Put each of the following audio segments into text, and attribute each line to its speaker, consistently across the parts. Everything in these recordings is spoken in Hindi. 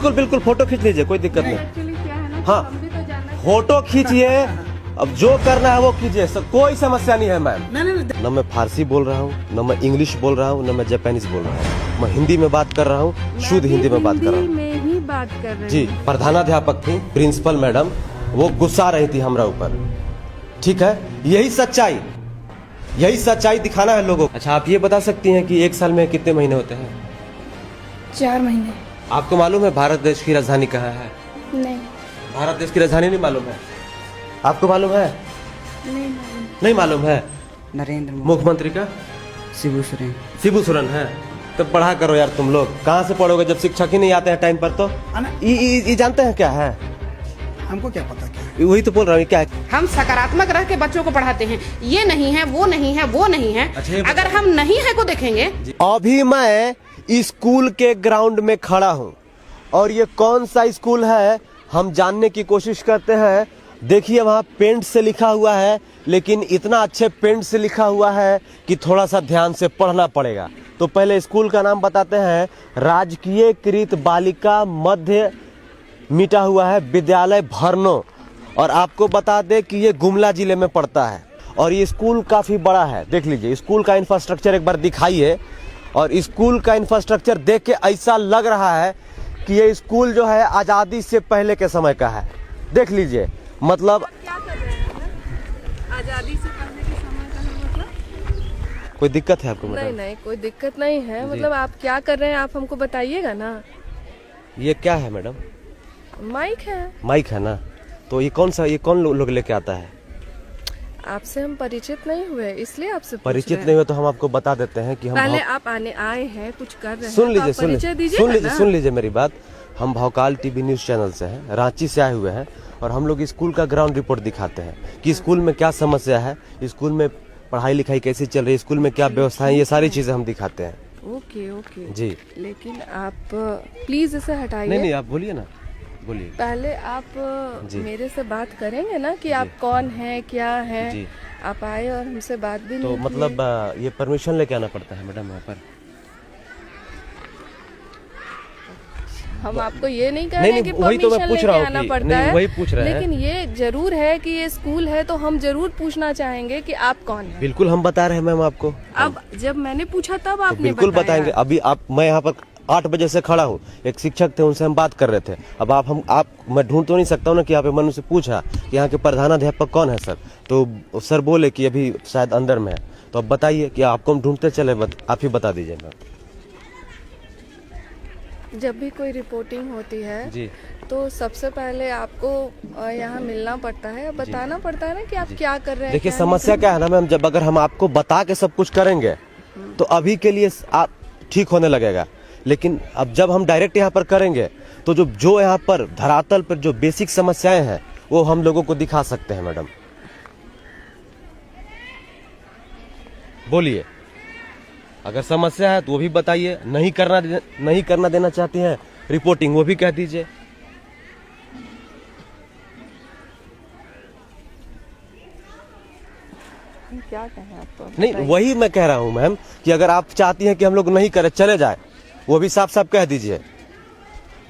Speaker 1: बिल्कुल बिल्कुल फोटो खींच लीजिए, कोई दिक्कत नहीं।
Speaker 2: एक्चुअली क्या है ना,
Speaker 1: हाँ,
Speaker 2: हम भी तो जानना
Speaker 1: फोटो खींचिए, अब जो करना है वो कीजिए, कोई समस्या नहीं है मैम।
Speaker 3: नहीं
Speaker 1: न मैं फारसी बोल रहा हूँ, न मैं इंग्लिश बोल रहा हूँ, न मैं जापानीज बोल रहा हूँ, मैं हिंदी में बात कर रहा हूँ, शुद्ध हिंदी में बात कर रहा हूँ।
Speaker 2: में ही बात कर रहे
Speaker 1: जी,
Speaker 2: हैं।
Speaker 1: प्रधानाध्यापक थी प्रिंसिपल मैडम, वो गुस्सा रही थी हमरा ऊपर। ठीक है, यही सच्चाई दिखाना है लोगों को। अच्छा, आप ये बता सकती हैं कि एक साल में कितने महीने होते हैं?
Speaker 2: 4 महीने।
Speaker 1: आपको मालूम है भारत देश की राजधानी कहाँ है?
Speaker 2: नहीं,
Speaker 1: भारत देश की राजधानी नहीं मालूम है? आपको मालूम है? नहीं मालूम है?
Speaker 3: नरेंद्र मोदी,
Speaker 1: मुख्यमंत्री का
Speaker 3: शिबू सोरेन।
Speaker 1: शिबू सोरेन है। तो पढ़ा करो यार, तुम लोग कहाँ से पढ़ोगे जब शिक्षक ही नहीं आते हैं टाइम पर? तो ये जानते हैं क्या है?
Speaker 3: हमको क्या पता क्या?
Speaker 1: वही तो बोल रहा हूँ, क्या है?
Speaker 4: हम सकारात्मक रह के बच्चों को पढ़ाते हैं, ये नहीं है, वो नहीं है, वो नहीं है।
Speaker 1: अच्छा,
Speaker 4: अगर हम नहीं है को देखेंगे।
Speaker 1: अभी मैं स्कूल के ग्राउंड में खड़ा हूँ और ये कौन सा स्कूल है हम जानने की कोशिश करते हैं। देखिए, वहाँ पेंट से लिखा हुआ है, लेकिन इतना अच्छे पेंट से लिखा हुआ है कि थोड़ा सा ध्यान से पढ़ना पड़ेगा। तो पहले स्कूल का नाम बताते हैं, राजकीय कृत बालिका मध्य मिटा हुआ है विद्यालय भरनो। और आपको बता दें कि ये गुमला जिले में पड़ता है और ये स्कूल काफ़ी बड़ा है। देख लीजिए स्कूल का इंफ्रास्ट्रक्चर एक बार दिखाइए। और स्कूल का इंफ्रास्ट्रक्चर देख के ऐसा लग रहा है कि ये स्कूल जो है आज़ादी से पहले के समय का है। देख लीजिए, मतलब
Speaker 2: क्या कर रहे हैं? आजादी से पहले के समय का है मतलब?
Speaker 1: कोई दिक्कत है आपको
Speaker 2: नहीं
Speaker 1: मैडम?
Speaker 2: नहीं, कोई दिक्कत नहीं है। मतलब आप क्या कर रहे हैं, आप हमको बताइएगा ना।
Speaker 1: ये क्या है मैडम?
Speaker 2: माइक है।
Speaker 1: माइक है ना? तो ये कौन लोग लेके आता है?
Speaker 2: आपसे हम परिचित नहीं हुए, इसलिए आपसे पूछ
Speaker 1: परिचित
Speaker 2: रहे हैं।
Speaker 1: नहीं हुए तो हम आपको बता देते हैं कि हम
Speaker 2: पहले आप आए हैं, कुछ कर रहे हैं,
Speaker 1: सुन
Speaker 2: तो
Speaker 1: लीजिए
Speaker 2: आप परिचय दीजिएगा ना।
Speaker 1: सुन लीजिए मेरी बात। हम भौकाल टीवी न्यूज़ चैनल से हैं, रांची से आए हुए हैं और हम लोग स्कूल का ग्राउंड रिपोर्ट दिखाते हैं कि स्कूल में क्या समस्या है, स्कूल में पढ़ाई लिखाई कैसी चल रही है, स्कूल में क्या व्यवस्था है, ये सारी चीज़ें हम दिखाते हैं।
Speaker 2: ओके ओके
Speaker 1: जी,
Speaker 2: लेकिन आप प्लीज इसे हटाइए।
Speaker 1: नहीं आप बोलिए ना, बोलिए।
Speaker 2: पहले आप
Speaker 1: जी।
Speaker 2: मेरे से बात करेंगे ना कि आप कौन हैं, क्या हैं।
Speaker 1: जी।
Speaker 2: आप आए और हमसे बात भी
Speaker 1: तो
Speaker 2: नहीं की।
Speaker 1: मतलब ये परमिशन लेके आना पड़ता है मैडम यहाँ पर?
Speaker 2: हम आपको ये नहीं कह रहे हैं कि
Speaker 1: वही तो मैं
Speaker 2: परमिशन
Speaker 1: पूछ
Speaker 2: लेके
Speaker 1: रहा हूँ
Speaker 2: आना
Speaker 1: कि-
Speaker 2: पड़ता
Speaker 1: नहीं,
Speaker 2: है,
Speaker 1: वही पूछ रहे हैं।
Speaker 2: लेकिन ये जरूर है कि ये स्कूल है तो हम जरूर पूछना चाहेंगे कि आप कौन हैं।
Speaker 1: बिल्कुल हम बता रहे हैं मैम आपको।
Speaker 2: अब जब मैंने पूछा तब
Speaker 1: तो
Speaker 2: आपने
Speaker 1: बिल्कुल
Speaker 2: बताया।
Speaker 1: बताएंगे। अभी मैं यहाँ पर 8 बजे से खड़ा हूँ, एक शिक्षक थे उनसे हम बात कर रहे थे। अब मैं ढूंढ तो नहीं सकता हूँ ना कि यहाँ पे मैंने उनसे पूछा कि यहाँ के प्रधानाध्यापक कौन है सर, तो सर बोले कि अभी शायद अंदर में है। तो अब बताइए कि आपको हम ढूंढते चले, आप ही बता दीजिए मैम।
Speaker 2: जब भी कोई रिपोर्टिंग होती है
Speaker 1: जी,
Speaker 2: तो सबसे पहले आपको यहाँ मिलना पड़ता है, बताना पड़ता है ना कि आप क्या कर रहे हैं।
Speaker 1: देखिए
Speaker 2: क्या
Speaker 1: समस्या क्या है ना मैम, जब अगर हम आपको बता के सब कुछ करेंगे तो अभी के लिए आप ठीक होने लगेगा, लेकिन अब जब हम डायरेक्ट यहाँ पर करेंगे तो जो यहाँ पर धरातल पर जो बेसिक समस्याएं हैं वो हम लोगों को दिखा सकते हैं। मैडम बोलिए, अगर समस्या है तो वो भी बताइए, नहीं करना देना चाहती हैं रिपोर्टिंग, वो भी कह दीजिए।
Speaker 2: क्या कहें आपको?
Speaker 1: नहीं, वही मैं कह रहा हूँ मैम कि अगर आप चाहती हैं कि हम लोग नहीं करें, चले जाए, वो भी साफ साफ कह दीजिए।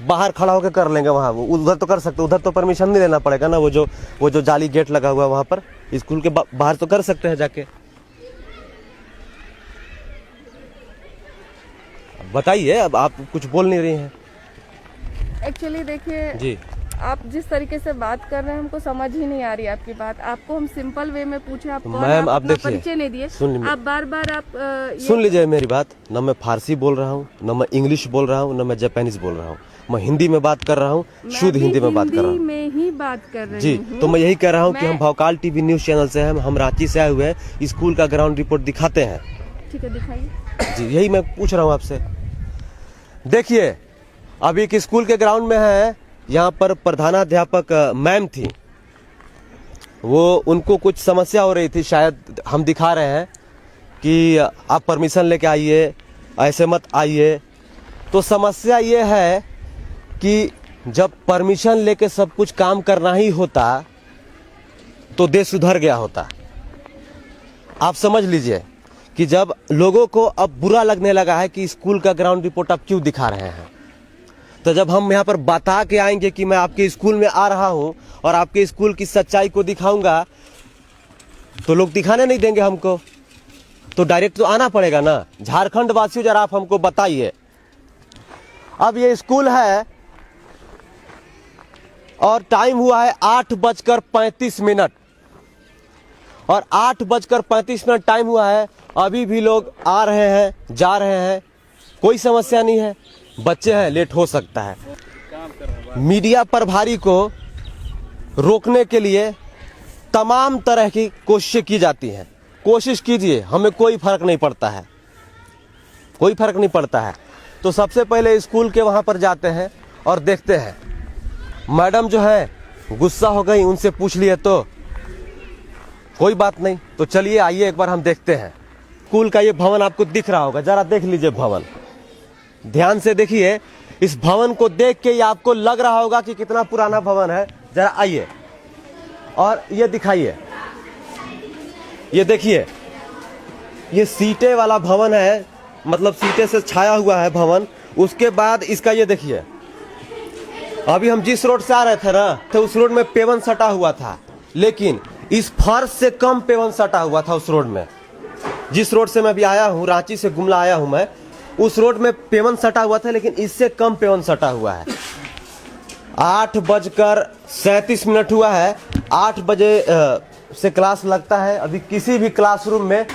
Speaker 1: बाहर खड़ा होकर कर लेंगे, वहाँ उधर तो कर सकते, उधर तो परमिशन नहीं लेना पड़ेगा ना। वो जो जाली गेट लगा हुआ है वहाँ पर स्कूल के बाहर तो कर सकते हैं जाके। बताइए, अब आप कुछ बोल नहीं रही हैं।
Speaker 2: एक्चुअली देखिए
Speaker 1: जी,
Speaker 2: आप जिस तरीके से बात कर रहे हैं हमको समझ ही नहीं आ रही आपकी बात। आपको हम सिंपल वे में पूछे, आप कौन हैं,
Speaker 1: मैम,
Speaker 2: आप
Speaker 1: आप
Speaker 2: अपना
Speaker 1: देखिए,
Speaker 2: परिचय नहीं दिए।
Speaker 1: सुन
Speaker 2: आप बार आप
Speaker 1: सुन लीजिए मेरी बात। न मैं फारसी बोल रहा हूँ, न मैं इंग्लिश बोल रहा हूँ, न मैं जापानीज बोल रहा हूँ, मैं हिंदी में बात कर रहा हूँ, शुद्ध हिंदी में बात कर रहा हूँ।
Speaker 2: में ही बात कर रही
Speaker 1: जी,
Speaker 2: हूँ।
Speaker 1: तो मैं यही कह रहा हूँ कि
Speaker 2: मैं-
Speaker 1: हम भौकाल टीवी न्यूज़ चैनल से हैं, हम रांची से आए हुए हैं, स्कूल का ग्राउंड रिपोर्ट दिखाते हैं।
Speaker 2: ठीक है, दिखाइए।
Speaker 1: जी, यही मैं पूछ रहा हूँ आपसे। देखिए, अभी एक स्कूल के ग्राउंड में है, यहाँ पर प्रधानाध्यापक मैम थी, वो उनको कुछ समस्या हो रही थी, शायद हम दिखा रहे हैं कि आप परमिशन लेके आइए, ऐसे मत आइए। तो समस्या ये है कि जब परमिशन लेके सब कुछ काम करना ही होता तो देश सुधर गया होता। आप समझ लीजिए कि जब लोगों को अब बुरा लगने लगा है कि स्कूल का ग्राउंड रिपोर्ट आप क्यों दिखा रहे हैं, तो जब हम यहाँ पर बता के आएंगे कि मैं आपके स्कूल में आ रहा हूँ और आपके स्कूल की सच्चाई को दिखाऊंगा, तो लोग दिखाने नहीं देंगे हमको, तो डायरेक्ट तो आना पड़ेगा ना। झारखंड वासियों जरा आप हमको बताइए, अब ये स्कूल है और टाइम हुआ है 8:35 और 8:35 टाइम हुआ है, अभी भी लोग आ रहे हैं जा रहे हैं, कोई समस्या नहीं है। बच्चे हैं, लेट हो सकता है। मीडिया प्रभारी को रोकने के लिए तमाम तरह की कोशिशें की जाती हैं। कोशिश कीजिए, हमें कोई फर्क नहीं पड़ता है, कोई फर्क नहीं पड़ता है। तो सबसे पहले स्कूल के वहां पर जाते हैं और देखते हैं। मैडम जो है गुस्सा हो गई, उनसे पूछ लिए तो कोई बात नहीं। तो चलिए आइए एक बार हम देखते हैं। स्कूल का ये भवन आपको दिख रहा होगा, जरा देख लीजिए भवन, ध्यान से देखिए। इस भवन को देख के ये आपको लग रहा होगा कि कितना पुराना भवन है। जरा आइए और ये दिखाइए, ये देखिए, ये सीटें वाला भवन है, मतलब सीटें से छाया हुआ है भवन। उसके बाद इसका ये देखिए, अभी हम जिस रोड से आ रहे थे ना, तो उस रोड में पेवन सटा हुआ था, लेकिन इस फर्श से कम पेवन सटा हुआ था उस रोड में। जिस रोड से मैं अभी आया हूँ, रांची से गुमला आया हूँ मैं, उस रोड में पेवन सटा हुआ था, लेकिन इससे कम पेवन सटा हुआ है। 8:37 हुआ है, 8 बजे से क्लास लगता है। अभी किसी भी क्लासरूम में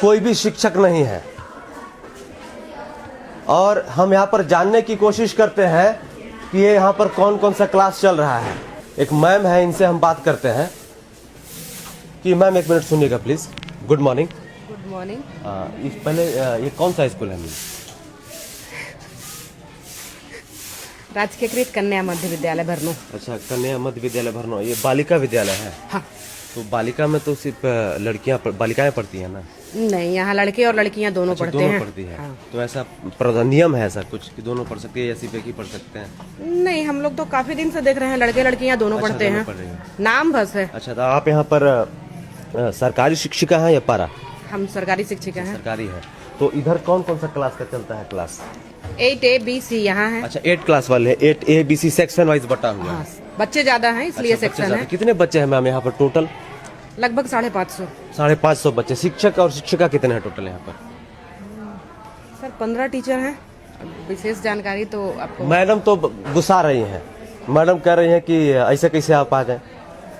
Speaker 1: कोई भी शिक्षक नहीं है और हम यहाँ पर जानने की कोशिश करते हैं कि ये यहाँ पर कौन कौन सा क्लास चल रहा है। एक मैम है, इनसे हम बात करते हैं कि मैम एक मिनट सुनिएगा please. Good morning.
Speaker 5: Good morning.
Speaker 1: इस पहले ये कौन सा स्कूल है?
Speaker 5: राजकीयकृत कन्या मध्य विद्यालय भरनो।
Speaker 1: अच्छा, कन्या मध्य विद्यालय भरनो, ये बालिका विद्यालय है।
Speaker 5: हाँ।
Speaker 1: तो बालिका में तो सिर्फ बालिकाएं पढ़ती हैं ना?
Speaker 5: नहीं, यहाँ लड़के और लड़कियाँ दोनों
Speaker 1: अच्छा,
Speaker 5: पढ़ते
Speaker 1: दोनों
Speaker 5: हैं।
Speaker 1: पढ़ती है।
Speaker 5: हाँ।
Speaker 1: तो ऐसा नियम है ऐसा कुछ कि दोनों पढ़ सकते हैं या सिर्फ एक ही पढ़ सकते हैं?
Speaker 5: नहीं, हम लोग तो काफी दिन से देख रहे हैं लड़के लड़कियाँ दोनों
Speaker 1: अच्छा,
Speaker 5: पढ़ते
Speaker 1: दोनों
Speaker 5: हैं।
Speaker 1: पढ़ रही हैं।
Speaker 5: नाम बस है।
Speaker 1: अच्छा, तो आप यहाँ पर सरकारी शिक्षिका हैं या पारा?
Speaker 5: हम सरकारी शिक्षिका हैं।
Speaker 1: सरकारी है। तो इधर कौन कौन सा क्लास का चलता है क्लास?
Speaker 5: 8A B C यहाँ है।
Speaker 1: अच्छा, 8 क्लास वाले हैं। 8A B C section wise बटा हुआ है।
Speaker 5: हाँ, बच्चे ज्यादा हैं इसलिए
Speaker 1: अच्छा, बच्चे
Speaker 5: सेक्शन
Speaker 1: ज्यादा।
Speaker 5: है।
Speaker 1: कितने बच्चे हैं मैम यहाँ पर टोटल?
Speaker 5: लगभग 550।
Speaker 1: 550 बच्चे। शिक्षक और शिक्षिका कितने हैं टोटल यहाँ पर?
Speaker 5: सर 15 टीचर हैं। विशेष जानकारी तो आपको।
Speaker 1: मैडम तो गुस्सा रही हैं, मैडम कह रही हैं कि ऐसे कैसे आप आ जाए।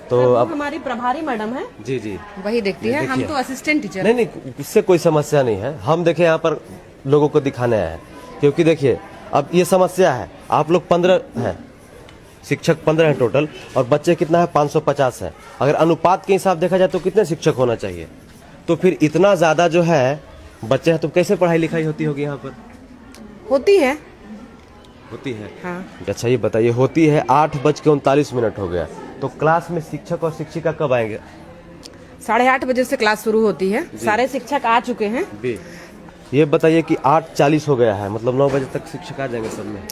Speaker 1: तो अब
Speaker 5: हमारी प्रभारी मैडम है,
Speaker 1: जी जी
Speaker 5: वही देखती है। हम तो असिस्टेंट टीचर।
Speaker 1: नहीं नहीं, इससे कोई समस्या नहीं है। हम देखे यहाँ पर लोगों को दिखाने आए हैं, क्योंकि देखिए अब ये समस्या है। आप लोग 15 हैं, शिक्षक 15 हैं टोटल, और बच्चे कितना है? 550 है। अगर अनुपात के हिसाब देखा जाए तो कितने शिक्षक होना चाहिए? तो फिर इतना ज्यादा जो है बच्चे हैं, तो कैसे पढ़ाई लिखाई होती होगी यहाँ पर?
Speaker 5: होती है।
Speaker 1: होती है।
Speaker 5: हाँ।
Speaker 1: अच्छा, ये बताइए, होती है। 8:39 हो गया, तो क्लास में शिक्षक और शिक्षिका कब आएंगे?
Speaker 5: 8:30 बजे से क्लास शुरू होती है। सारे शिक्षक आ चुके हैं।
Speaker 1: ये बताइए कि 8:40 हो गया है, मतलब 9 बजे तक शिक्षक आ जाएंगे सब में?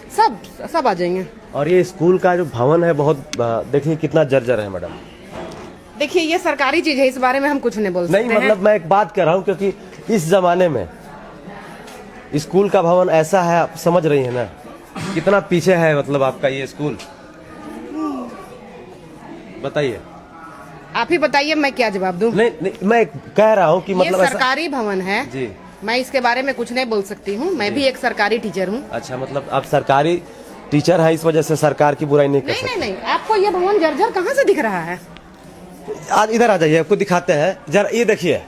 Speaker 5: सब आ जाएंगे।
Speaker 1: और ये स्कूल का जो भवन है बहुत देखिए कितना जर्जर है मैडम।
Speaker 5: देखिए, ये सरकारी चीज है, इस बारे में हम कुछ नहीं बोल सकते
Speaker 1: नहीं, मतलब मैं एक बात कर रहा हूँ, क्योंकि इस जमाने में स्कूल का भवन ऐसा है, आप समझ रही है ना कितना पीछे है मतलब आपका ये स्कूल। बताइए।
Speaker 5: आप ही बताइए, मैं क्या जवाब दूं?
Speaker 1: नहीं नहीं, मैं कह रहा हूँ कि मतलब
Speaker 5: ये
Speaker 1: ऐसा।
Speaker 5: सरकारी भवन है
Speaker 1: जी।
Speaker 5: मैं इसके बारे में कुछ नहीं बोल सकती हूँ। मैं भी एक सरकारी टीचर हूँ।
Speaker 1: अच्छा, मतलब आप सरकारी टीचर है, इस वजह से सरकार की बुराई नहीं कर
Speaker 5: नहीं
Speaker 1: सकते?
Speaker 5: नहीं नहीं, आपको ये भवन जर्जर कहाँ से दिख रहा है?
Speaker 1: आज इधर आ जाइए, आपको दिखाते हैं जरा। ये देखिए,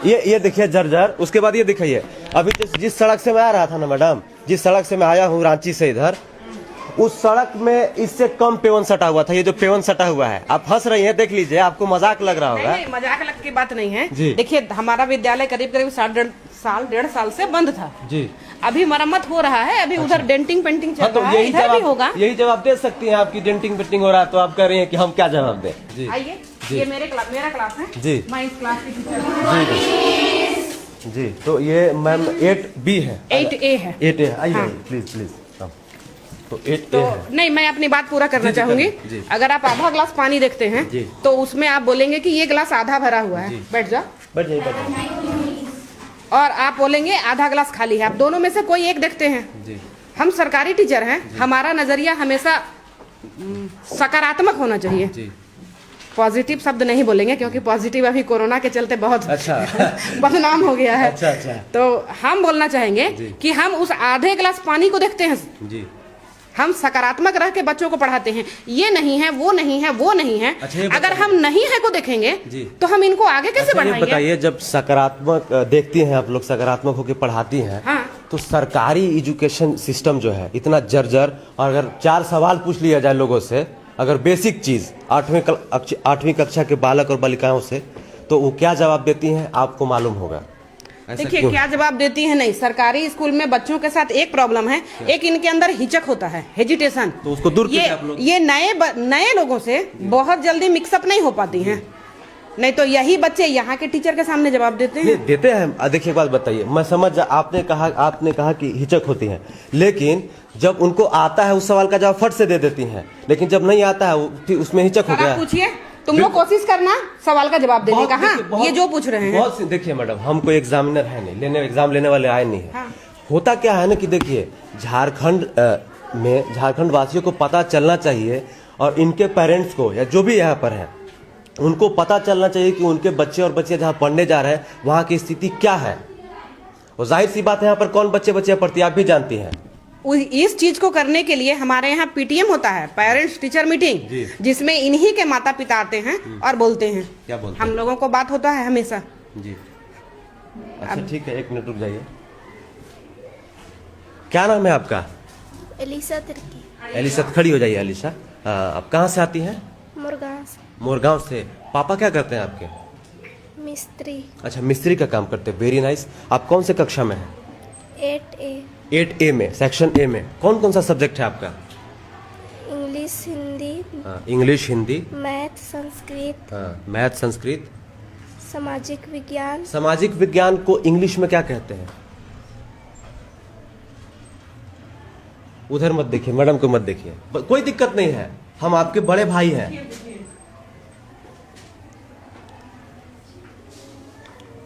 Speaker 1: ये देखिए जर्जर। उसके बाद ये दिखाइए, अभी जिस सड़क से मैं आ रहा था ना मैडम, जिस सड़क से मैं आया हूँ रांची से इधर, उस सड़क में इससे कम पेवन सटा हुआ था। ये जो पेवन सटा हुआ है, आप हंस रही हैं, देख लीजिए, आपको मजाक लग रहा होगा।
Speaker 5: नहीं, मजाक लग की बात नहीं है।
Speaker 1: जी।
Speaker 5: देखिए, हमारा विद्यालय करीब करीब 1.5 साल से बंद था।
Speaker 1: जी।
Speaker 5: अभी मरम्मत हो रहा है। अभी उधर डेंटिंग पेंटिंग चल
Speaker 1: हाँ, तो
Speaker 5: रहा है, इधर भी होगा।
Speaker 1: यही जवाब दे सकती हैं आपकी डेंटिंग पेंटिंग हो रहा है, तो आप कह रही हैं कि हम क्या जवाब दें? जी
Speaker 5: आइए,
Speaker 1: जी।
Speaker 5: ये मेरा क्लास है।
Speaker 1: जी।
Speaker 5: मैं इस क्लास की टीचर हूँ।
Speaker 1: जी जी। तो ये मैम 8B है।
Speaker 5: 8A है।
Speaker 1: 8A है। आइए
Speaker 5: हाँ।
Speaker 1: Please please. तो 8A
Speaker 5: तो
Speaker 1: है।
Speaker 5: नहीं, मैं अपनी बात पूरा करना
Speaker 1: जी,
Speaker 5: चाहूंगी।
Speaker 1: जी।
Speaker 5: अगर आप आधा ग्लास पानी देखते हैं
Speaker 1: जी।
Speaker 5: तो उसमें आप बोलेंगे कि ये ग्लास आधा भरा हुआ है। बैठ जाओ।
Speaker 1: बैठ जाइए, बैठ जाइए।
Speaker 5: और आप बोलेंगे आधा ग्लास खाली है। आप दोनों में से कोई एक देखते हैं।
Speaker 1: जी।
Speaker 4: हम सरकारी टीचर हैं, हमारा नजरिया हमेशा सकारात्मक होना चाहिए।
Speaker 1: जी।
Speaker 4: पॉजिटिव शब्द नहीं बोलेंगे क्योंकि पॉजिटिव अभी कोरोना के चलते बहुत
Speaker 1: अच्छा
Speaker 4: बदनाम हो गया है।
Speaker 1: अच्छा।
Speaker 4: तो हम बोलना चाहेंगे कि हम उस आधे गिलास पानी को देखते हैं,
Speaker 1: जी।
Speaker 4: हम सकारात्मक रह के बच्चों को पढ़ाते हैं। ये नहीं है, वो नहीं है, वो नहीं है।
Speaker 1: अच्छा, ये
Speaker 4: अगर हम नहीं है को देखेंगे
Speaker 1: जी।
Speaker 4: तो हम इनको आगे कैसे
Speaker 1: अच्छा, ये
Speaker 4: बढ़ाएंगे?
Speaker 1: बताइए, जब सकारात्मक देखती हैं आप लोग, सकारात्मक होकर पढ़ाती हैं,
Speaker 4: हाँ।
Speaker 1: तो सरकारी एजुकेशन सिस्टम जो है इतना जर्जर, और अगर 4 सवाल पूछ लिया जाए लोगों से, अगर बेसिक चीज 8वीं कक्षा के बालक और बालिकाओं से, तो वो क्या जवाब देती हैं आपको मालूम होगा। ऐसा
Speaker 4: देखिए
Speaker 1: क्यों?
Speaker 4: क्या जवाब देती है। नहीं, सरकारी स्कूल में बच्चों के साथ एक प्रॉब्लम है, एक इनके अंदर हिचक होता है, हेजिटेशन।
Speaker 1: तो उसको दूर कीजिए आप लोग।
Speaker 4: ये नए लोगों से बहुत जल्दी मिक्सअप नहीं हो पाती हैं। नहीं तो यही बच्चे यहाँ के टीचर के सामने जवाब देते हैं।
Speaker 1: देते हैं। देखिए एक बात बताइए, मैं समझ आपने कहा कि हिचक होती है, लेकिन जब उनको आता है उस सवाल का जवाब फट से दे देती हैं, लेकिन जब नहीं आता है फिर उसमें हिचक हो
Speaker 4: सर,
Speaker 1: गया।
Speaker 4: आप पूछिए, तुम लोग कोशिश करना सवाल का जवाब देने का। हाँ, ये जो पूछ रहे हैं।
Speaker 1: बहुत देखिए मैडम, हम कोई एग्जामिनर है नहीं, एग्जाम लेने वाले आए नहीं है।
Speaker 4: हाँ।
Speaker 1: होता क्या है ना कि देखिए, झारखंड वासियों को पता चलना चाहिए, और इनके पेरेंट्स को या जो भी यहाँ पर है उनको पता चलना चाहिए कि उनके बच्चे और बच्चियां जहाँ पढ़ने जा रहे हैं वहाँ की स्थिति क्या है। और जाहिर सी बात है, यहाँ पर कौन बच्चे पढ़ती है आप भी जानती हैं।
Speaker 4: इस चीज को करने के लिए हमारे यहाँ पीटीएम होता है, पेरेंट्स टीचर मीटिंग, जिसमें इन्हीं के माता पिता आते हैं और बोलते हैं।
Speaker 1: क्या बोलते
Speaker 4: हम
Speaker 1: हैं?
Speaker 4: लोगों को बात होता है हमेशा।
Speaker 1: जी। अच्छा ठीक है, 1 मिनट रुक जाइए। क्या नाम है आपका?
Speaker 6: एलिसा तिर्की,
Speaker 1: एलिसा, खड़ी हो जाइए एलिसा। आप कहाँ से आती हैं?
Speaker 6: मुरगांव से।
Speaker 1: मोरगांव से। पापा क्या करते हैं आपके?
Speaker 6: मिस्त्री।
Speaker 1: अच्छा, मिस्त्री का काम करते हैं। Very nice. आप कौन से कक्षा में हैं?
Speaker 6: 8A
Speaker 1: 8A में, सेक्शन A में। कौन सा सब्जेक्ट है आपका?
Speaker 6: English, Hindi,
Speaker 1: English, Hindi,
Speaker 6: math, Sanskrit,
Speaker 1: math, Sanskrit,
Speaker 6: सामाजिक विज्ञान।
Speaker 1: सामाजिक विज्ञान को इंग्लिश में क्या कहते हैं? उधर मत देखिए, मैडम को मत देखिए, कोई दिक्कत नहीं है, हम आपके बड़े भाई हैं।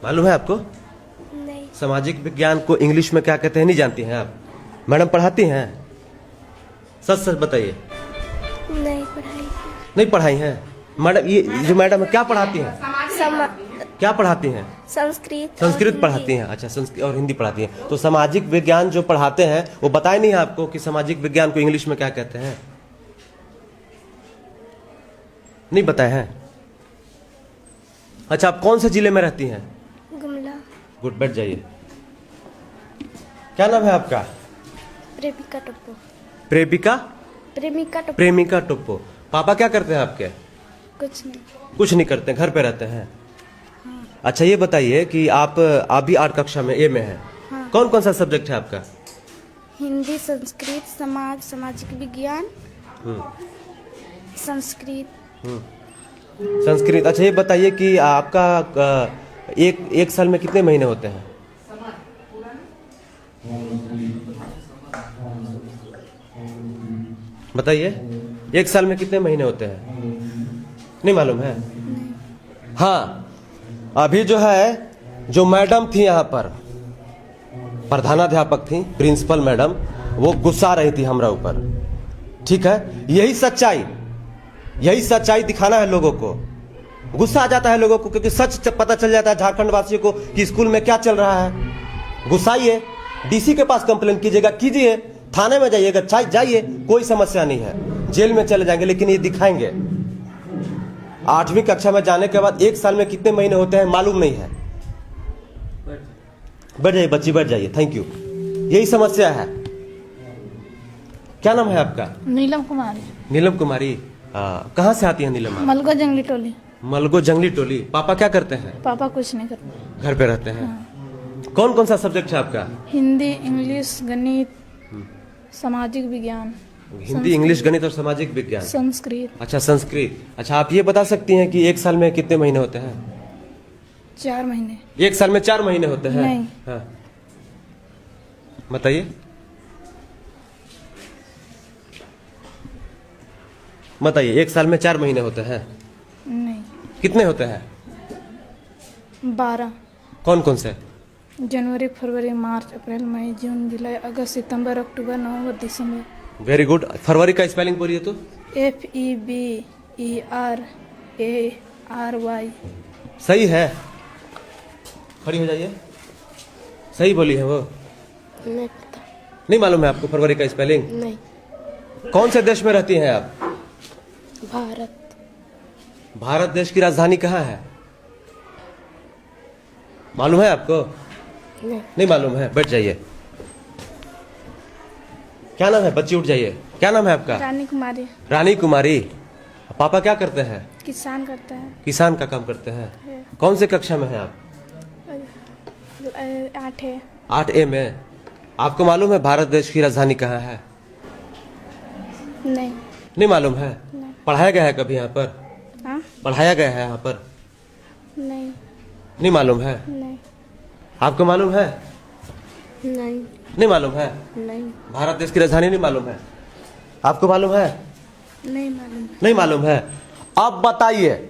Speaker 1: मालूम है आपको?
Speaker 6: नहीं।
Speaker 1: सामाजिक विज्ञान को इंग्लिश में क्या कहते हैं नहीं जानती हैं आप? मैडम पढ़ाती हैं? सच सच बताइए।
Speaker 6: नहीं पढ़ाई।
Speaker 1: नहीं पढ़ाई हैं मैडम? ये जो मैडम है क्या पढ़ाती हैं? क्या पढ़ाती हैं?
Speaker 6: संस्कृत।
Speaker 1: संस्कृत पढ़ाती हैं। अच्छा, संस्कृत और हिंदी पढ़ाती हैं। तो सामाजिक विज्ञान जो पढ़ाते हैं वो बताए नहीं आपको कि सामाजिक विज्ञान को इंग्लिश में क्या कहते हैं? नहीं बताए हैं? अच्छा, आप कौन से जिले में रहती हैं?
Speaker 6: गुमला।
Speaker 1: गुड, बैठ जाइए। क्या नाम है आपका?
Speaker 6: प्रेमिका टप्पो।
Speaker 1: प्रेमिका?
Speaker 6: प्रेमिका टप्पो।
Speaker 1: प्रेमिका टोप्पो। पापा क्या करते हैं आपके?
Speaker 6: कुछ नहीं।
Speaker 1: कुछ नहीं करते, घर पे रहते हैं। अच्छा, ये बताइए कि आप भी 8 कक्षा में A में हैं।
Speaker 6: हाँ।
Speaker 1: कौन सा सब्जेक्ट है आपका?
Speaker 6: हिंदी, संस्कृत, सामाजिक विज्ञान, संस्कृत।
Speaker 1: संस्कृत। अच्छा, ये बताइए कि आपका एक साल में कितने महीने होते हैं? बताइए, 1 साल में कितने महीने होते हैं? नहीं मालूम है? हाँ, अभी जो है, जो मैडम थी यहाँ पर, प्रधानाध्यापक थी, प्रिंसिपल मैडम, वो गुस्सा रही थी हमरा ऊपर। ठीक है, यही सच्चाई दिखाना है लोगों को। गुस्सा आ जाता है लोगों को क्योंकि सच पता चल जाता है झारखंड वासियों को कि स्कूल में क्या चल रहा है। गुस्साइए, डीसी के पास कंप्लेन कीजिएगा, कीजिए, थाने में जाइएगा, जाइए, कोई समस्या नहीं है, जेल में चले जाएंगे, लेकिन ये दिखाएंगे। 8वीं कक्षा में जाने के बाद 1 साल में कितने महीने होते हैं मालूम नहीं है। बैठ जाइए बच्ची, बैठ जाइए। Thank you. यही समस्या है। क्या नाम है आपका?
Speaker 7: नीलम कुमारी।
Speaker 1: नीलम कुमारी। कहाँ से आती है नीलम?
Speaker 7: मलगो जंगली टोली।
Speaker 1: मलगो जंगली टोली। पापा क्या करते हैं?
Speaker 7: पापा कुछ नहीं करते,
Speaker 1: घर पे रहते हैं। हाँ। कौन सा सब्जेक्ट है आपका?
Speaker 7: हिंदी, इंग्लिश, गणित, सामाजिक विज्ञान।
Speaker 1: हिंदी, इंग्लिश, गणित और सामाजिक विज्ञान।
Speaker 7: संस्कृत।
Speaker 1: अच्छा, संस्कृत। अच्छा, आप ये बता सकती हैं कि 1 साल में कितने महीने होते हैं?
Speaker 7: 4 महीने।
Speaker 1: 1 साल में 4 महीने होते हैं?
Speaker 7: नहीं।
Speaker 1: हाँ, बताइए। बताइए, 1 साल में 4 महीने होते हैं?
Speaker 7: नहीं।
Speaker 1: कितने होते हैं?
Speaker 7: 12।
Speaker 1: कौन से?
Speaker 7: जनवरी फरवरी मार्च अप्रैल मई जून जुलाई अगस्त सितंबर अक्टूबर नवंबर दिसंबर।
Speaker 1: Very good. फरवरी का स्पेलिंग बोलिए तो।
Speaker 7: FEBERARY।
Speaker 1: सही है, खड़ी हो जाइए। सही बोली है वो।
Speaker 6: नहीं पता।
Speaker 1: नहीं मालूम है आपको फरवरी का स्पेलिंग?
Speaker 6: नहीं।
Speaker 1: कौन से देश में रहती हैं आप?
Speaker 6: भारत।
Speaker 1: भारत देश की राजधानी कहाँ है? मालूम है आपको? नहीं मालूम है। बैठ जाइए। क्या नाम है? बच्ची उठ जाइए। क्या नाम है आपका?
Speaker 2: रानी कुमारी।
Speaker 1: रानी कुमारी। पापा क्या करते हैं?
Speaker 2: किसान करता है।
Speaker 1: किसान का काम करते हैं। कौन से कक्षा में है आप?
Speaker 2: 8 है।
Speaker 1: 8A में। आपको मालूम है भारत देश की राजधानी कहाँ है?
Speaker 2: नहीं।
Speaker 1: नहीं मालूम है। पढ़ाया गया है कभी यहाँ पर?
Speaker 2: हाँ?
Speaker 1: पढ़ाया गया है यहाँ पर?
Speaker 2: नहीं।
Speaker 1: नहीं मालूम है।
Speaker 2: नहीं।
Speaker 1: आपको मालूम है?
Speaker 6: नहीं।
Speaker 1: नहीं मालूम है।
Speaker 6: नहीं।
Speaker 1: भारत देश की राजधानी नहीं मालूम है। आपको मालूम है?
Speaker 6: नहीं मालूम।
Speaker 1: नहीं मालूम है। अब बताइए,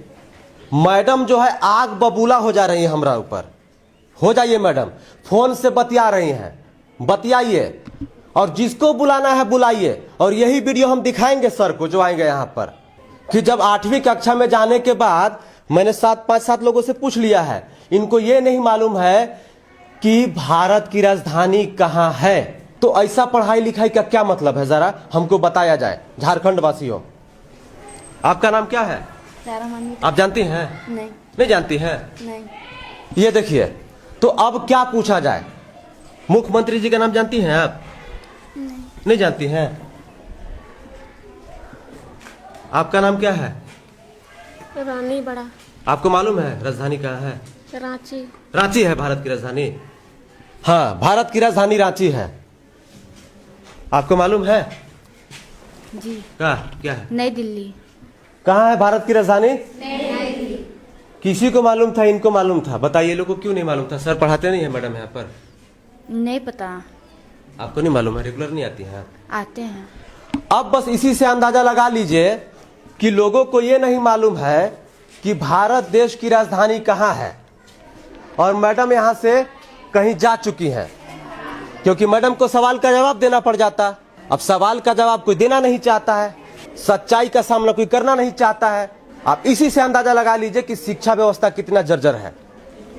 Speaker 1: मैडम जो है आग बबूला हो जा रही है हमरा ऊपर। हो जाइए मैडम, फोन से बतिया रही हैं, बतियाइए और जिसको बुलाना है बुलाइए। और यही वीडियो हम दिखाएंगे सर को जो आएंगे यहाँ पर, कि जब 8वीं कक्षा में जाने के बाद मैंने 5-7 लोगों से पूछ लिया है, इनको ये नहीं मालूम है कि भारत की राजधानी कहाँ है। तो ऐसा पढ़ाई लिखाई का क्या मतलब है, जरा हमको बताया जाए। झारखंड वासियों, आपका नाम क्या है? आप जानती हैं?
Speaker 6: नहीं।
Speaker 1: नहीं जानती हैं?
Speaker 6: नहीं।
Speaker 1: ये देखिए, तो अब क्या पूछा जाए? मुख्यमंत्री जी का नाम जानती हैं आप? नहीं जानती हैं? आपका नाम क्या है?
Speaker 6: रानी बड़ा।
Speaker 1: आपको मालूम है राजधानी कहाँ है?
Speaker 6: रांची।
Speaker 1: रांची है भारत की राजधानी। हाँ, भारत की राजधानी रांची है। आपको मालूम है?
Speaker 6: जी।
Speaker 1: क्या है?
Speaker 6: नई दिल्ली।
Speaker 1: कहाँ है भारत की राजधानी? किसी को मालूम था? इनको मालूम था? बताइए लोगों को क्यों नहीं मालूम था? सर पढ़ाते नहीं है मैडम यहाँ पर?
Speaker 6: नहीं पता।
Speaker 1: आपको नहीं मालूम है? रेगुलर नहीं आती है?
Speaker 6: आते हैं।
Speaker 1: अब बस इसी से अंदाजा लगा लीजिए कि लोगों को ये नहीं मालूम है कि भारत देश की राजधानी कहाँ है। और मैडम यहाँ से कहीं जा चुकी हैं, क्योंकि मैडम को सवाल का जवाब देना पड़ जाता। अब सवाल का जवाब कोई देना नहीं चाहता है, सच्चाई का सामना कोई करना नहीं चाहता है। आप इसी से अंदाजा लगा लीजिए कि शिक्षा व्यवस्था कितना जर्जर है।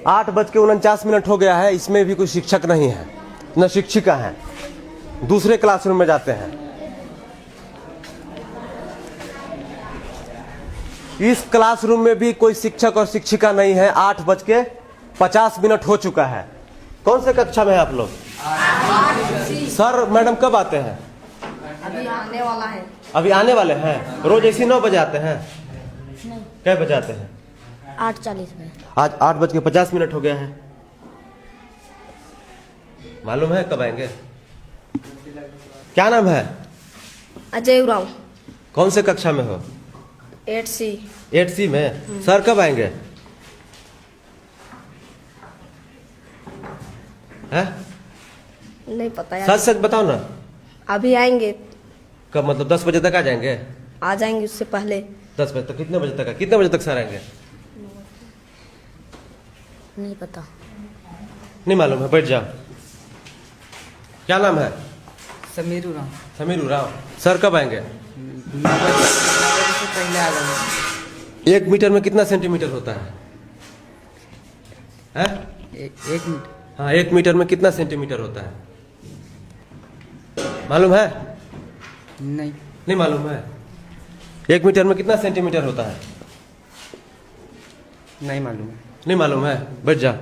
Speaker 1: 8:49 हो गया है, इसमें भी कोई शिक्षक नहीं है, न शिक्षिका है, दूसरे क्लासरूम में जाते हैं। इस क्लासरूम में भी कोई शिक्षक और शिक्षिका नहीं है। 8:50 हो चुका है। कौन से कक्षा में है आप लोग? सर मैडम कब आते हैं?
Speaker 5: अभी आने वाला है।
Speaker 1: अभी आने वाले हैं। रोज ऐसी 9 बजे आते हैं? कै बजे आते हैं?
Speaker 6: 8:40 में।
Speaker 1: आज 8:50 हो गया है। मालूम है कब आएंगे? क्या नाम है?
Speaker 5: अजय उराव।
Speaker 1: कौन से कक्षा में हो?
Speaker 5: 8C।
Speaker 1: 8C में। सर कब आएंगे? है?
Speaker 5: नहीं पता यार।
Speaker 1: सच सच बताओ ना।
Speaker 5: अभी आएंगे।
Speaker 1: कब मतलब 10 बजे तक आ जाएंगे?
Speaker 5: आ जाएंगे उससे पहले।
Speaker 1: 10 बजे तक? कितने बजे तक? कितने बजे तक सर आएंगे?
Speaker 6: नहीं पता।
Speaker 1: नहीं मालूम है। बैठ जाओ। क्या नाम है?
Speaker 3: समीर उरांव।
Speaker 1: समीर उरांव। सर कब आएंगे?
Speaker 3: 9 बजे से पहले आ जाएंगे।
Speaker 1: 1 मीटर में कितना सेंटीमीटर होता है? हैं?
Speaker 3: 1 मिनट।
Speaker 1: हाँ, 1 मीटर में कितना सेंटीमीटर होता है? मालूम है?
Speaker 3: नहीं।
Speaker 1: नहीं मालूम है। 1 मीटर में कितना सेंटीमीटर होता है?
Speaker 3: नहीं मालूम है।
Speaker 1: नहीं मालूम है। बैठ जा।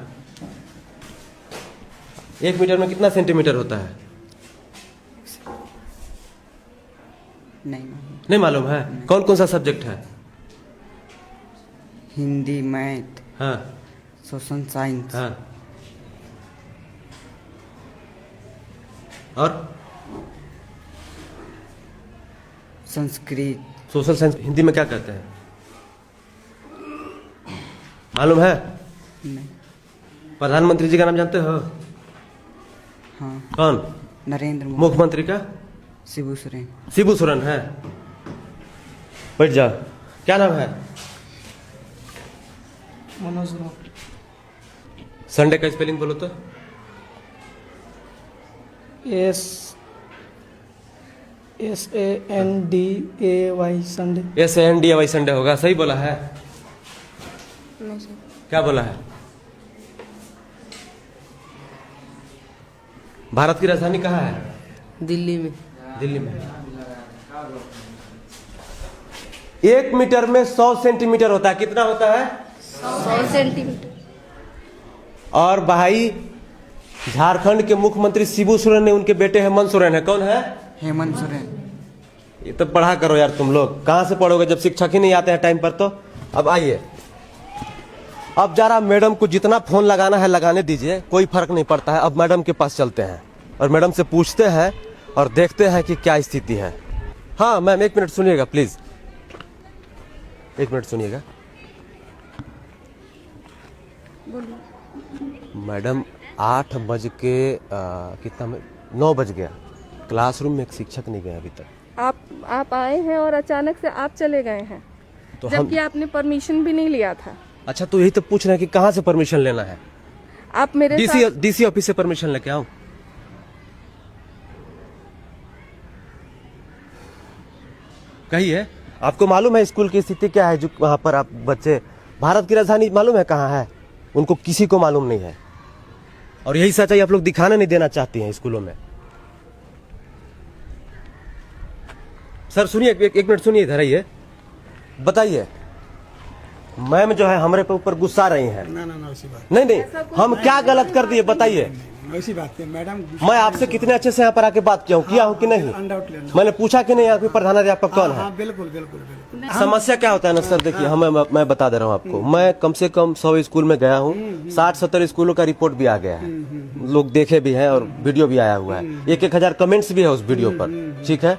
Speaker 1: 1 मीटर में कितना सेंटीमीटर होता है?
Speaker 3: नहीं मालूम।
Speaker 1: नहीं मालूम है। कौन कौन सा सब्जेक्ट है?
Speaker 3: हिंदी, मैथ,
Speaker 1: हाँ
Speaker 3: सोशल साइंस,
Speaker 1: हाँ। और
Speaker 3: संस्कृत।
Speaker 1: सोशल साइंस हिंदी में क्या कहते हैं? मालूम है?
Speaker 3: नहीं।
Speaker 1: प्रधानमंत्री जी का नाम जानते हो?
Speaker 3: हाँ।
Speaker 1: कौन?
Speaker 3: नरेंद्र मोदी।
Speaker 1: मुख्यमंत्री का?
Speaker 3: शिबू सोरेन।
Speaker 1: शिबू सोरेन है। बैठ जा। क्या नाम है?
Speaker 3: मनोज।
Speaker 1: संडे का स्पेलिंग बोलो तो।
Speaker 7: SANDAY Sunday.
Speaker 1: SANDAY संडे होगा, सही बोला है?
Speaker 6: नहीं सर।
Speaker 1: क्या बोला है? भारत की राजधानी कहाँ है?
Speaker 5: दिल्ली में।
Speaker 1: दिल्ली में। 1 मीटर में 100 सेंटीमीटर होता है। कितना होता है?
Speaker 6: 100 सेंटीमीटर।
Speaker 1: और भाई झारखंड के मुख्यमंत्री शिबू सोरेन ने उनके बेटे हेमंत सोरेन है। कौन है?
Speaker 3: हेमंत सोरेन।
Speaker 1: ये तो पढ़ा करो यार, तुम लोग कहाँ से पढ़ोगे जब शिक्षक ही नहीं आते हैं टाइम पर। तो अब आइए, अब जरा मैडम को जितना फोन लगाना है लगाने दीजिए, कोई फर्क नहीं पड़ता है। अब मैडम के पास चलते हैं और मैडम से पूछते हैं और देखते हैं कि क्या स्थिति है। हाँ मैम, 1 मिनट सुनिएगा प्लीज, 1 मिनट सुनिएगा। मैडम 8 बज के कितना में 9 बज गया, क्लासरूम में एक शिक्षक नहीं गए अभी तक।
Speaker 2: आप आए हैं और अचानक से आप चले गए हैं,
Speaker 1: तो
Speaker 2: जबकि आपने परमिशन भी नहीं लिया था।
Speaker 1: अच्छा, तो यही तो पूछ रहे हैं कि कहाँ से परमिशन लेना है?
Speaker 2: आप मेरे साथ
Speaker 1: डीसी ऑफिस से परमिशन लेके आओ। कहिए, आपको मालूम है स्कूल की स्थिति क्या है? जो वहां पर आप बच्चे, भारत की राजधानी मालूम है कहाँ है? उनको किसी को मालूम नहीं है और यही सच्चाई आप लोग दिखाने नहीं देना चाहती हैं स्कूलों में। सर सुनिए, 1 मिनट सुनिए, इधर आइए, बताइए। मैम जो है हमारे पे ऊपर गुस्सा रही हैं।
Speaker 8: ना वैसी बात
Speaker 1: नहीं, हम क्या गलत कर दिए बताइए?
Speaker 8: वैसी बात है मैडम।
Speaker 1: मैं आपसे कितने अच्छे से यहाँ पर आके बात किया हूँ, किया हूँ कि नहीं? मैंने पूछा कि नहीं आपके प्रधानाध्यापक कौन है?
Speaker 8: बिल्कुल।
Speaker 1: समस्या क्या होता है ना सर, देखिए मैं बता दे रहा हूँ आपको। मैं कम से कम 100 स्कूल में गया हूँ, 60-70 स्कूलों का रिपोर्ट भी आ गया है, लोग देखे भी हैं और वीडियो भी आया हुआ है। 1,000 कमेंट्स भी है उस वीडियो पर, ठीक है।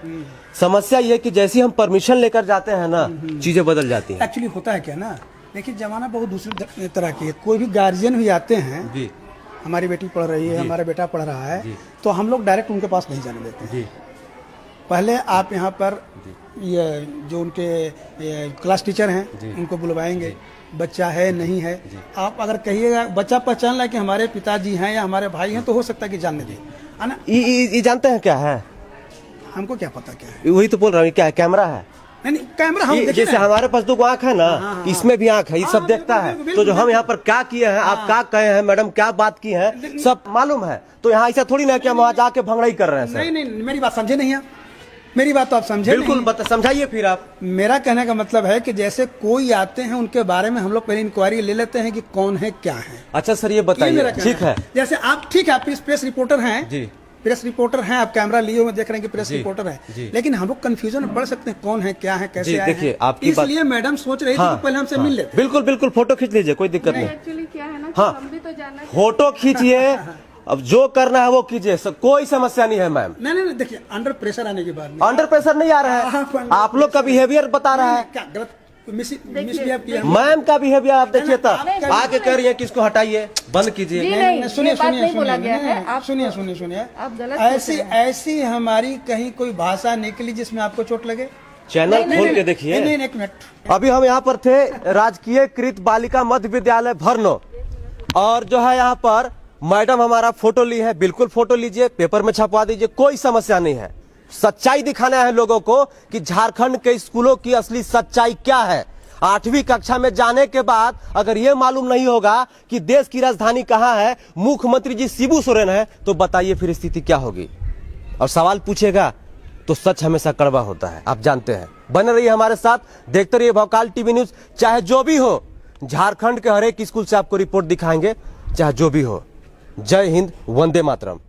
Speaker 1: समस्या ये कि जैसे हम परमिशन लेकर जाते हैं ना, चीजें बदल जाती हैं।
Speaker 8: एक्चुअली होता है क्या ना, देखिए जमाना बहुत दूसरी तरह की है। कोई भी गार्जियन भी आते हैं
Speaker 1: जी,
Speaker 8: हमारी बेटी पढ़ रही है, हमारा बेटा पढ़ रहा है, तो हम लोग डायरेक्ट उनके पास नहीं जाने देते हैं। पहले आप यहाँ पर ये जो उनके क्लास टीचर हैं उनको बुलवाएंगे, बच्चा है नहीं है। आप अगर कहिएगा बच्चा पहचान ला कि हमारे पिताजी हैं या हमारे भाई हैं, तो हो सकता है कि जानने दें, है ना।
Speaker 1: ये जानते हैं क्या है?
Speaker 8: हमको क्या पता क्या है?
Speaker 1: वही तो बोल रहा हूँ, क्या है? कैमरा है।
Speaker 8: नहीं कैमरा हम
Speaker 1: जैसे हमारे पास 2 आँख है ना, इसमें भी आँख है, ये सब देखता है। तो जो हम यहाँ पर क्या किए हैं, आप क्या कहे हैं, मैडम क्या बात की है, सब मालूम है। तो यहाँ ऐसा थोड़ी ना कि हम वहाँ जाके भंगड़ाई कर रहे हैं सर।
Speaker 8: नहीं, मेरी बात समझे नहीं आप, मेरी बात तो आप समझे
Speaker 1: बिल्कुल, समझाइए फिर आप।
Speaker 8: मेरा कहने का मतलब है कि जैसे कोई आते हैं उनके बारे में हम लोग पहले इंक्वायरी ले लेते हैं कि कौन है क्या है।
Speaker 1: अच्छा सर, ये बताइए, ठीक है।
Speaker 8: जैसे आप ठीक है, आप प्रेस रिपोर्टर हैं
Speaker 1: जी,
Speaker 8: प्रेस रिपोर्टर हैं, आप कैमरा लिए हुए देख रहे हैं कि प्रेस रिपोर्टर है, लेकिन हम लोग कंफ्यूजन में पड़ सकते हैं कौन है क्या है कैसे आए हैं। आपकी इसलिए मैडम सोच रही थी कि पहले हमसे मिल लेते।
Speaker 1: बिल्कुल, फोटो खींच लीजिए, कोई दिक्कत नहीं।
Speaker 2: एक्चुअली क्या है ना,
Speaker 1: हाँ,
Speaker 2: हम भी तो जानना,
Speaker 1: फोटो खींचिए, अब जो करना है वो कीजिए, कोई समस्या नहीं है मैम।
Speaker 8: नहीं, देखिए अंडर प्रेशर आने के बाद
Speaker 1: अंडर प्रेशर नहीं आ रहा है, आप लोग का बिहेवियर बता रहा है।
Speaker 8: क्या गलत मिसबिहेव किया?
Speaker 1: मैम का बिहेवियर आप देखिए, तब आके कह रही है कि इसको हटाइए, बंद कीजिए।
Speaker 8: सुनिए,
Speaker 2: आप गलत
Speaker 8: ऐसी हमारी कहीं कोई भाषा निकली जिसमें आपको चोट लगे?
Speaker 1: चैनल खोल के देखिए।
Speaker 8: नहीं, 1 मिनट।
Speaker 1: अभी हम यहाँ पर थे राजकीय कृत बालिका मध्य विद्यालय भरनो, और जो है यहाँ पर मैडम हमारा फोटो ली है। बिल्कुल फोटो लीजिए, पेपर में छपवा दीजिए, कोई समस्या नहीं है। सच्चाई दिखाना है लोगों को कि झारखंड के स्कूलों की असली सच्चाई क्या है। 8वीं कक्षा में जाने के बाद अगर ये मालूम नहीं होगा कि देश की राजधानी कहाँ है, मुख्यमंत्री जी शिबू सोरेन है, तो बताइए फिर स्थिति क्या होगी। और सवाल पूछेगा तो सच हमेशा कड़वा होता है, आप जानते हैं। बने रहिए हमारे साथ, देखते रहिए भोकाल टीवी न्यूज। चाहे जो भी हो, झारखंड के हर एक स्कूल से आपको रिपोर्ट दिखाएंगे, चाहे जो भी हो। जय हिंद, वंदे मातरम।